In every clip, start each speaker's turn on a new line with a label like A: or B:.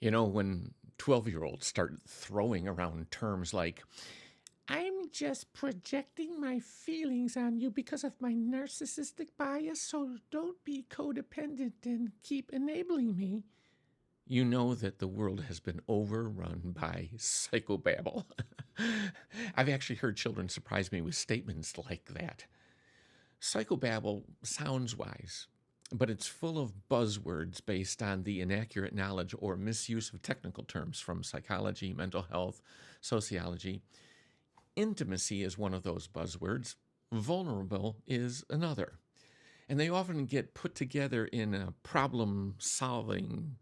A: When 12-year-olds start throwing around terms like, I'm just projecting my feelings on you because of my narcissistic bias, so don't be codependent and keep enabling me. You know that the world has been overrun by psychobabble. I've actually heard children surprise me with statements like that. Psychobabble sounds wise, but it's full of buzzwords based on the inaccurate knowledge or misuse of technical terms from psychology, mental health, sociology. Intimacy is one of those buzzwords. Vulnerable is another. And they often get put together in a problem solving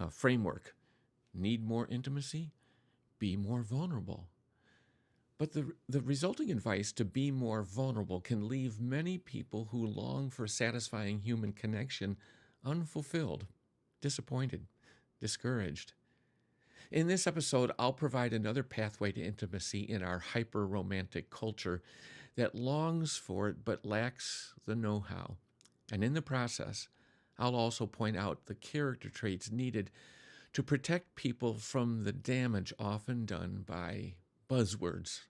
A: framework. Need more intimacy? Be more vulnerable. But the resulting advice to be more vulnerable can leave many people who long for satisfying human connection unfulfilled, disappointed, discouraged. In this episode, I'll provide another pathway to intimacy in our hyper-romantic culture that longs for it but lacks the know-how. And in the process, I'll also point out the character traits needed to protect people from the damage often done by buzzwords.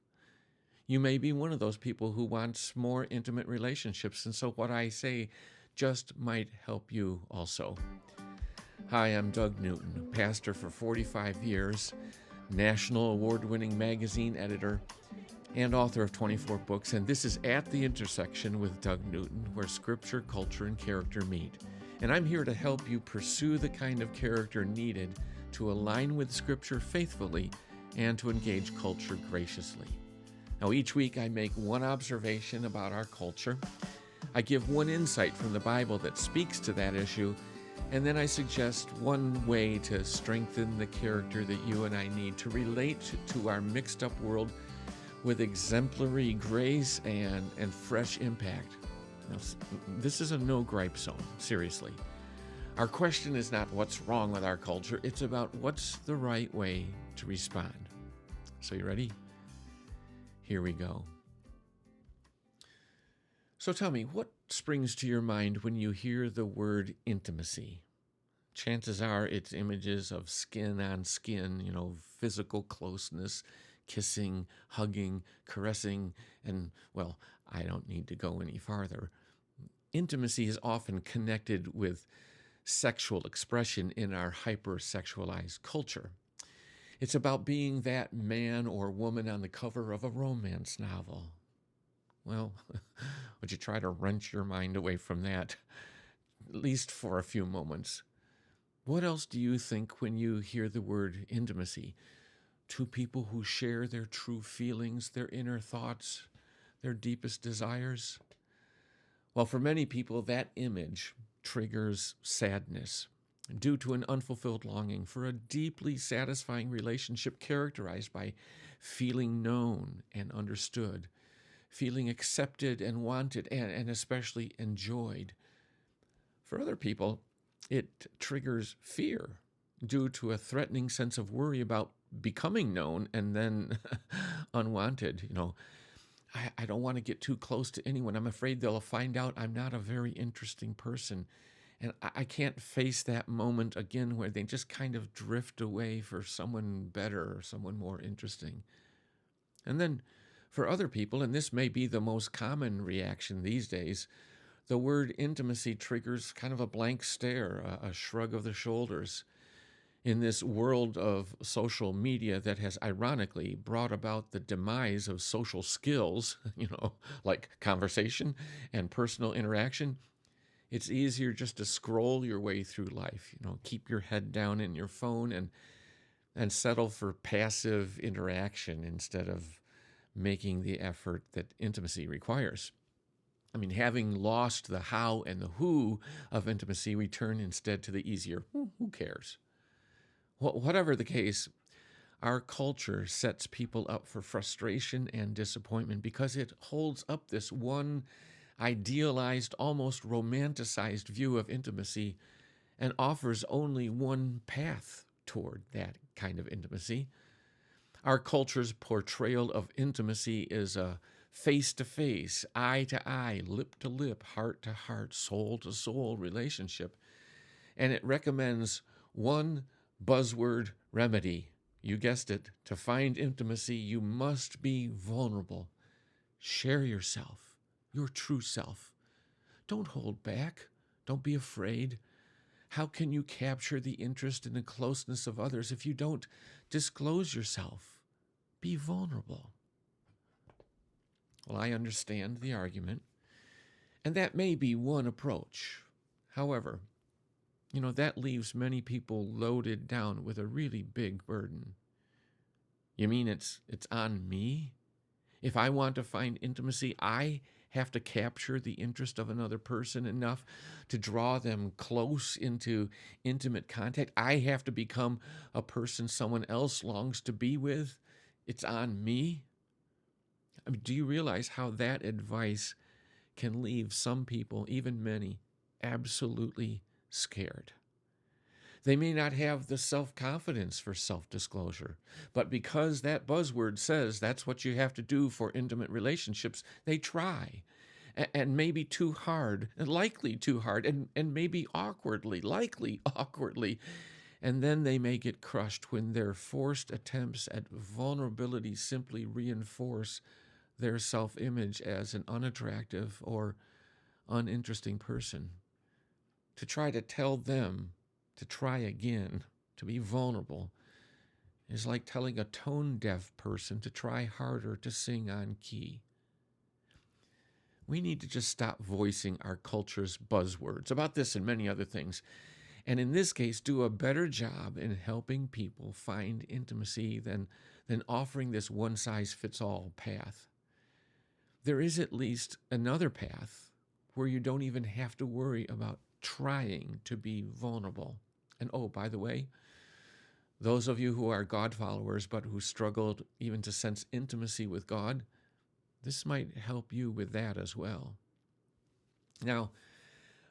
A: You may be one of those people who wants more intimate relationships, and so what I say just might help you also. Hi, I'm Doug Newton, pastor for 45 years, national award-winning magazine editor, and author of 24 books, and this is At the Intersection with Doug Newton, where scripture, culture, and character meet. And I'm here to help you pursue the kind of character needed to align with scripture faithfully and to engage culture graciously. Now, each week I make one observation about our culture. I give one insight from the Bible that speaks to that issue, and then I suggest one way to strengthen the character that you and I need to relate to our mixed up world with exemplary grace and fresh impact. Now, this is a no gripe zone, seriously. Our question is not what's wrong with our culture, it's about what's the right way to respond. So you ready? Here we go. So tell me, what springs to your mind when you hear the word intimacy? Chances are it's images of skin on skin, physical closeness, kissing, hugging, caressing, and, well, I don't need to go any farther. Intimacy is often connected with sexual expression in our hypersexualized culture. It's about being that man or woman on the cover of a romance novel. Well, would you try to wrench your mind away from that, at least for a few moments? What else do you think when you hear the word intimacy? Two people who share their true feelings, their inner thoughts, their deepest desires? Well, for many people, that image triggers sadness due to an unfulfilled longing for a deeply satisfying relationship characterized by feeling known and understood, feeling accepted and wanted, and especially enjoyed. For other people, it triggers fear due to a threatening sense of worry about becoming known and then unwanted. I don't want to get too close to anyone. I'm afraid they'll find out I'm not a very interesting person. And I can't face that moment again where they just kind of drift away for someone better or someone more interesting. And then for other people, and this may be the most common reaction these days, the word intimacy triggers kind of a blank stare, a shrug of the shoulders. In this world of social media that has ironically brought about the demise of social skills, like conversation and personal interaction, it's easier just to scroll your way through life, keep your head down in your phone and settle for passive interaction instead of making the effort that intimacy requires. Having lost the how and the who of intimacy, we turn instead to the easier, who cares? Whatever the case, our culture sets people up for frustration and disappointment because it holds up this one idealized, almost romanticized view of intimacy and offers only one path toward that kind of intimacy. Our culture's portrayal of intimacy is a face-to-face, eye-to-eye, lip-to-lip, heart-to-heart, soul-to-soul relationship, and it recommends one Buzzword remedy. You guessed it. To find intimacy, you must be vulnerable. Share yourself, your true self. Don't hold back. Don't be afraid. How can you capture the interest and the closeness of others if you don't disclose yourself? Be vulnerable. Well, I understand the argument, and that may be one approach. However, that leaves many people loaded down with a really big burden. You mean it's on me? If I want to find intimacy, I have to capture the interest of another person enough to draw them close into intimate contact. I have to become a person someone else longs to be with. It's on me. I mean, do you realize how that advice can leave some people, even many, absolutely scared? They may not have the self-confidence for self-disclosure, but because that buzzword says that's what you have to do for intimate relationships, they try. And maybe too hard, and likely too hard, and maybe likely awkwardly. And then they may get crushed when their forced attempts at vulnerability simply reinforce their self-image as an unattractive or uninteresting person. To try to tell them to try again, to be vulnerable, is like telling a tone-deaf person to try harder to sing on key. We need to just stop voicing our culture's buzzwords about this and many other things, and in this case, do a better job in helping people find intimacy than offering this one-size-fits-all path. There is at least another path where you don't even have to worry about trying to be vulnerable. And oh, by the way, those of you who are God followers but who struggled even to sense intimacy with God, this might help you with that as well. Now,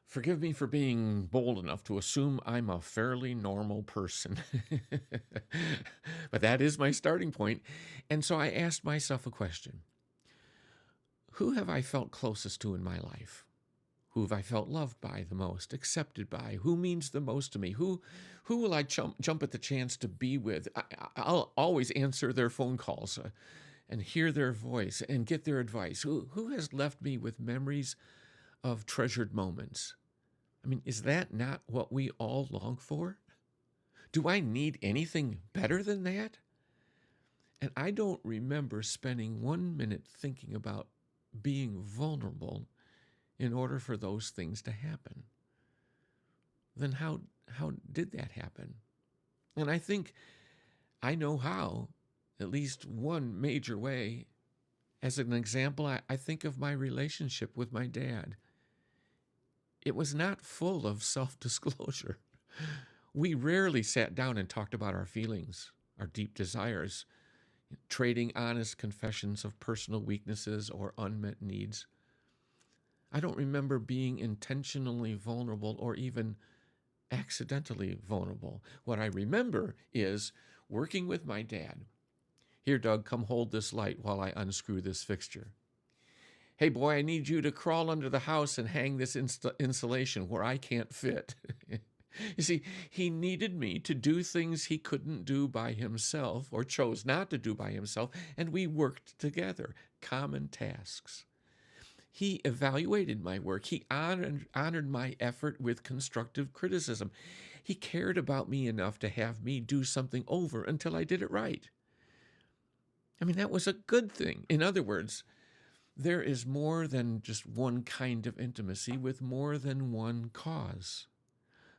A: forgive me for being bold enough to assume I'm a fairly normal person. But that is my starting point. And so I asked myself a question. Who have I felt closest to in my life? Who have I felt loved by the most, accepted by? Who means the most to me? Who will I jump at the chance to be with? I'll always answer their phone calls and hear their voice and get their advice. Who has left me with memories of treasured moments? I mean, is that not what we all long for? Do I need anything better than that? And I don't remember spending 1 minute thinking about being vulnerable in order for those things to happen. Then how did that happen? And I think I know how, at least one major way. As an example, I think of my relationship with my dad. It was not full of self-disclosure. We rarely sat down and talked about our feelings, our deep desires, trading honest confessions of personal weaknesses or unmet needs. I don't remember being intentionally vulnerable or even accidentally vulnerable. What I remember is working with my dad. Here, Doug, come hold this light while I unscrew this fixture. Hey, boy, I need you to crawl under the house and hang this insulation where I can't fit. You see, he needed me to do things he couldn't do by himself or chose not to do by himself, and we worked together, common tasks. He evaluated my work. He honored my effort with constructive criticism. He cared about me enough to have me do something over until I did it right. I mean, that was a good thing. In other words, there is more than just one kind of intimacy with more than one cause.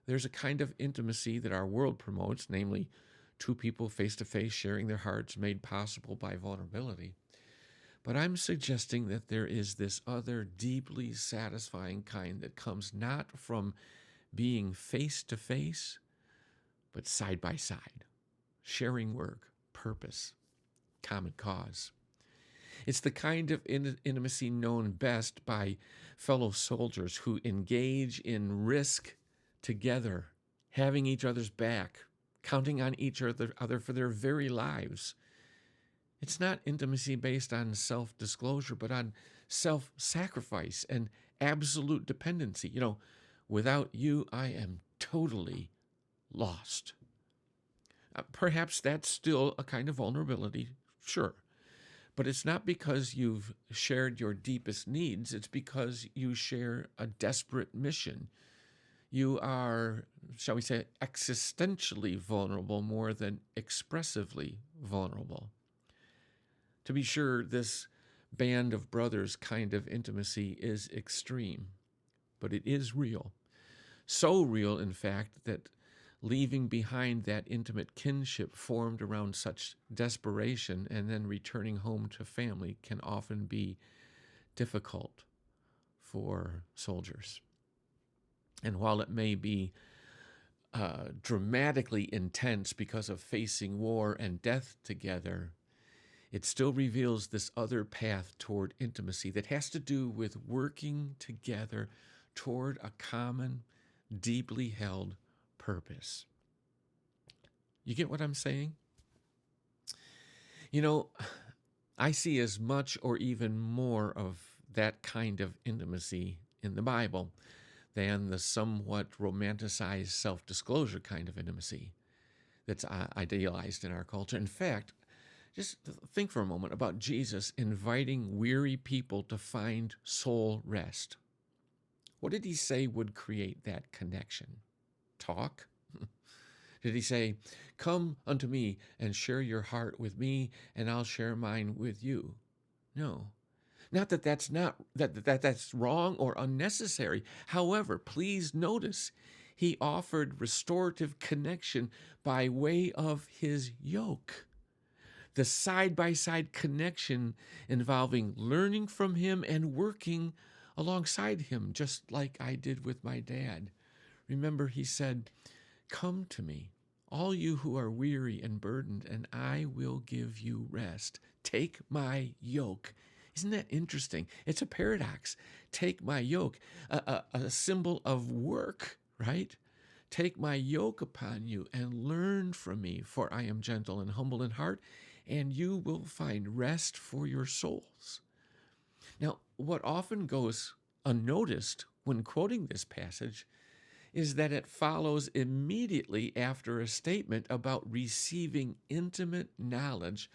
A: There's a kind of intimacy that our world promotes, namely two people face-to-face sharing their hearts made possible by vulnerability. But I'm suggesting that there is this other deeply satisfying kind that comes not from being face-to-face, but side by side, sharing work, purpose, common cause. It's the kind of intimacy known best by fellow soldiers who engage in risk together, having each other's back, counting on each other for their very lives. It's not intimacy based on self-disclosure, but on self-sacrifice and absolute dependency. Without you, I am totally lost. Perhaps that's still a kind of vulnerability, sure. But it's not because you've shared your deepest needs, it's because you share a desperate mission. You are, shall we say, existentially vulnerable more than expressively vulnerable. To be sure, this band of brothers kind of intimacy is extreme, but it is real. So real, in fact, that leaving behind that intimate kinship formed around such desperation and then returning home to family can often be difficult for soldiers. And while it may be dramatically intense because of facing war and death together, it still reveals this other path toward intimacy that has to do with working together toward a common, deeply held purpose. You get what I'm saying? You know, I see as much or even more of that kind of intimacy in the Bible than the somewhat romanticized self-disclosure kind of intimacy that's idealized in our culture. In fact, just think for a moment about Jesus inviting weary people to find soul rest. What did he say would create that connection? Talk? Did he say, "Come unto me and share your heart with me, and I'll share mine with you"? No. Not that that's wrong or unnecessary. However, please notice he offered restorative connection by way of his yoke. The side-by-side connection involving learning from him and working alongside him, just like I did with my dad. Remember, he said, "Come to me, all you who are weary and burdened, and I will give you rest. Take my yoke." Isn't that interesting? It's a paradox. Take my yoke, a symbol of work, right? Take my yoke upon you and learn from me, for I am gentle and humble in heart, and you will find rest for your souls. Now, what often goes unnoticed when quoting this passage is that it follows immediately after a statement about receiving intimate knowledge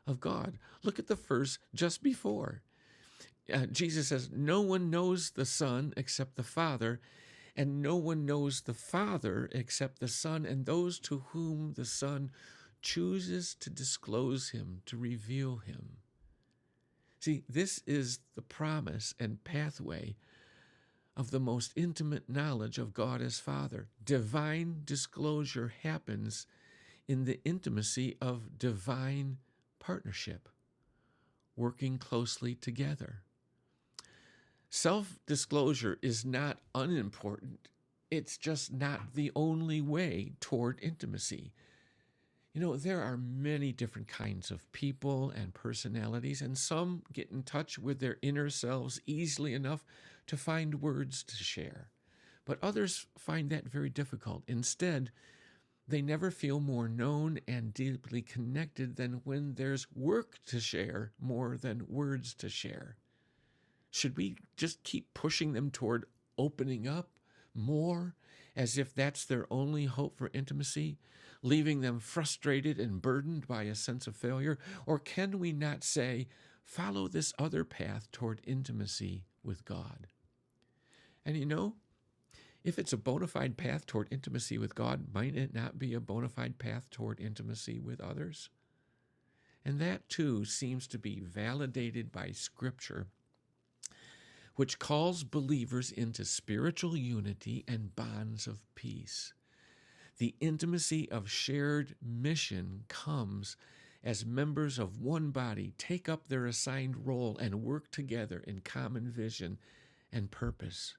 A: of God. Look at the verse just before. Jesus says, "No one knows the Son except the Father, and no one knows the Father except the Son, and those to whom the Son chooses to disclose him, to reveal him." See, this is the promise and pathway of the most intimate knowledge of God as Father. Divine disclosure happens in the intimacy of divine partnership, working closely together. Self-disclosure is not unimportant. It's just not the only way toward intimacy. You know, there are many different kinds of people and personalities, and some get in touch with their inner selves easily enough to find words to share. But others find that very difficult. Instead, they never feel more known and deeply connected than when there's work to share more than words to share. Should we just keep pushing them toward opening up more, as if that's their only hope for intimacy, leaving them frustrated and burdened by a sense of failure? Or can we not say, follow this other path toward intimacy with God? And you know, if it's a bona fide path toward intimacy with God, might it not be a bona fide path toward intimacy with others? And that too seems to be validated by Scripture, which calls believers into spiritual unity and bonds of peace. The intimacy of shared mission comes as members of one body take up their assigned role and work together in common vision and purpose.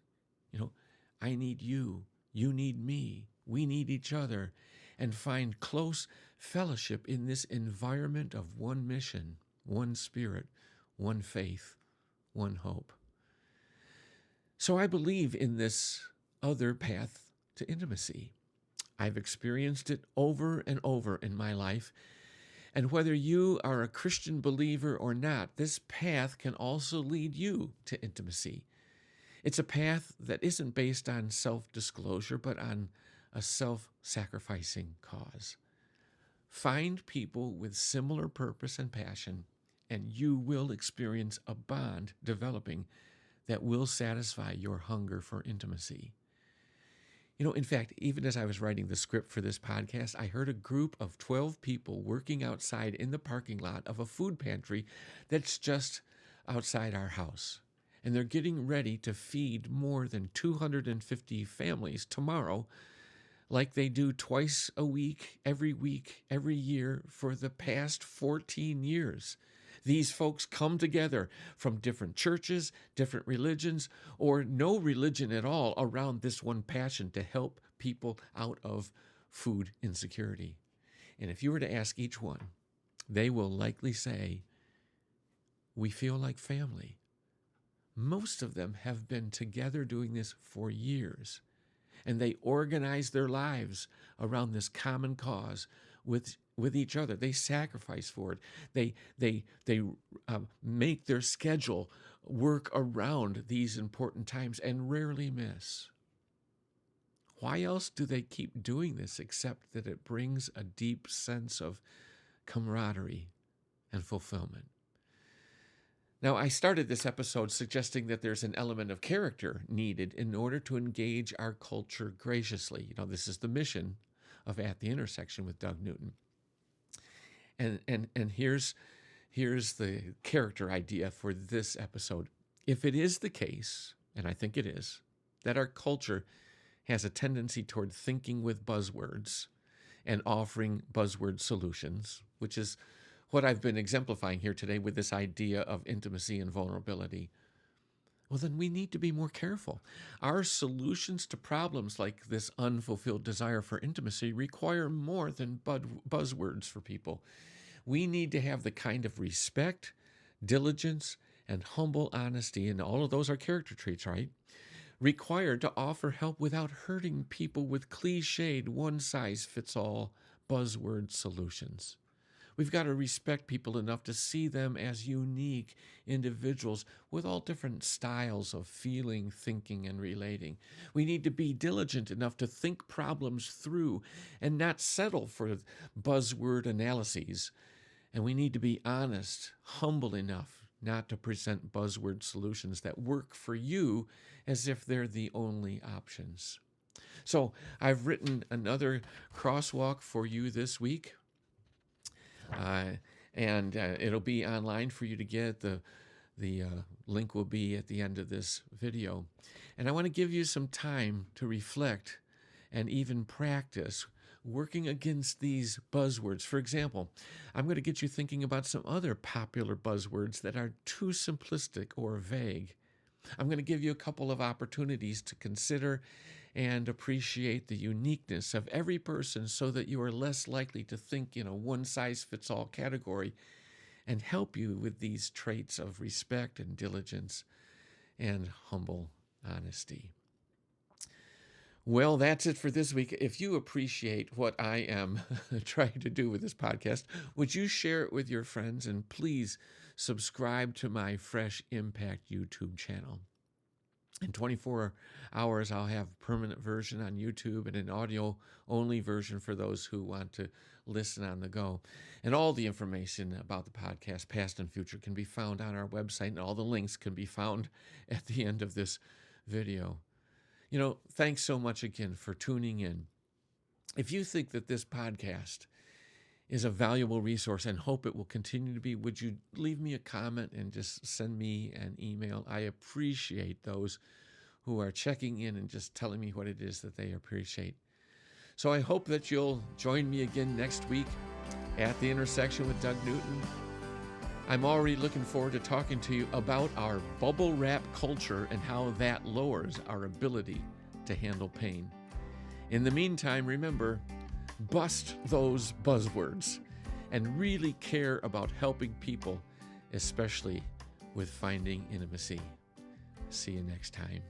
A: You know, I need you, you need me, we need each other, and find close fellowship in this environment of one mission, one spirit, one faith, one hope. So I believe in this other path to intimacy. I've experienced it over and over in my life. And whether you are a Christian believer or not, this path can also lead you to intimacy. It's a path that isn't based on self-disclosure, but on a self-sacrificing cause. Find people with similar purpose and passion, and you will experience a bond developing that will satisfy your hunger for intimacy. In fact, even as I was writing the script for this podcast, I heard a group of 12 people working outside in the parking lot of a food pantry that's just outside our house. And they're getting ready to feed more than 250 families tomorrow, like they do twice a week, every year for the past 14 years. These folks come together from different churches, different religions, or no religion at all around this one passion to help people out of food insecurity. And if you were to ask each one, they will likely say, we feel like family. Most of them have been together doing this for years, and they organize their lives around this common cause with each other. They sacrifice for it. They make their schedule work around these important times and rarely miss. Why else do they keep doing this except that it brings a deep sense of camaraderie and fulfillment? Now, I started this episode suggesting that there's an element of character needed in order to engage our culture graciously. This is the mission of At the Intersection with Doug Newton. And here's the character idea for this episode. If it is the case, and I think it is, that our culture has a tendency toward thinking with buzzwords and offering buzzword solutions, which is what I've been exemplifying here today with this idea of intimacy and vulnerability, well, then we need to be more careful. Our solutions to problems like this unfulfilled desire for intimacy require more than buzzwords for people. We need to have the kind of respect, diligence, and humble honesty, and all of those are character traits, right? Required to offer help without hurting people with cliched, one-size-fits-all buzzword solutions. We've got to respect people enough to see them as unique individuals with all different styles of feeling, thinking, and relating. We need to be diligent enough to think problems through and not settle for buzzword analyses. And we need to be honest, humble enough not to present buzzword solutions that work for you as if they're the only options. So I've written another crosswalk for you this week. And it'll be online for you to get. The link will be at the end of this video. And I want to give you some time to reflect and even practice working against these buzzwords. For example, I'm going to get you thinking about some other popular buzzwords that are too simplistic or vague. I'm going to give you a couple of opportunities to consider and appreciate the uniqueness of every person so that you are less likely to think in a one-size-fits-all category, and help you with these traits of respect and diligence and humble honesty. Well, that's it for this week. If you appreciate what I am trying to do with this podcast, would you share it with your friends, and please subscribe to my Fresh Impact YouTube channel. In 24 hours, I'll have a permanent version on YouTube and an audio-only version for those who want to listen on the go. And all the information about the podcast, past and future, can be found on our website, and all the links can be found at the end of this video. Thanks so much again for tuning in. If you think that this podcast is a valuable resource and hope it will continue to be, would you leave me a comment and just send me an email? I appreciate those who are checking in and just telling me what it is that they appreciate. So I hope that you'll join me again next week at the Intersection with Doug Newton. I'm already looking forward to talking to you about our bubble wrap culture and how that lowers our ability to handle pain. In the meantime, remember, bust those buzzwords and really care about helping people, especially with finding intimacy. See you next time.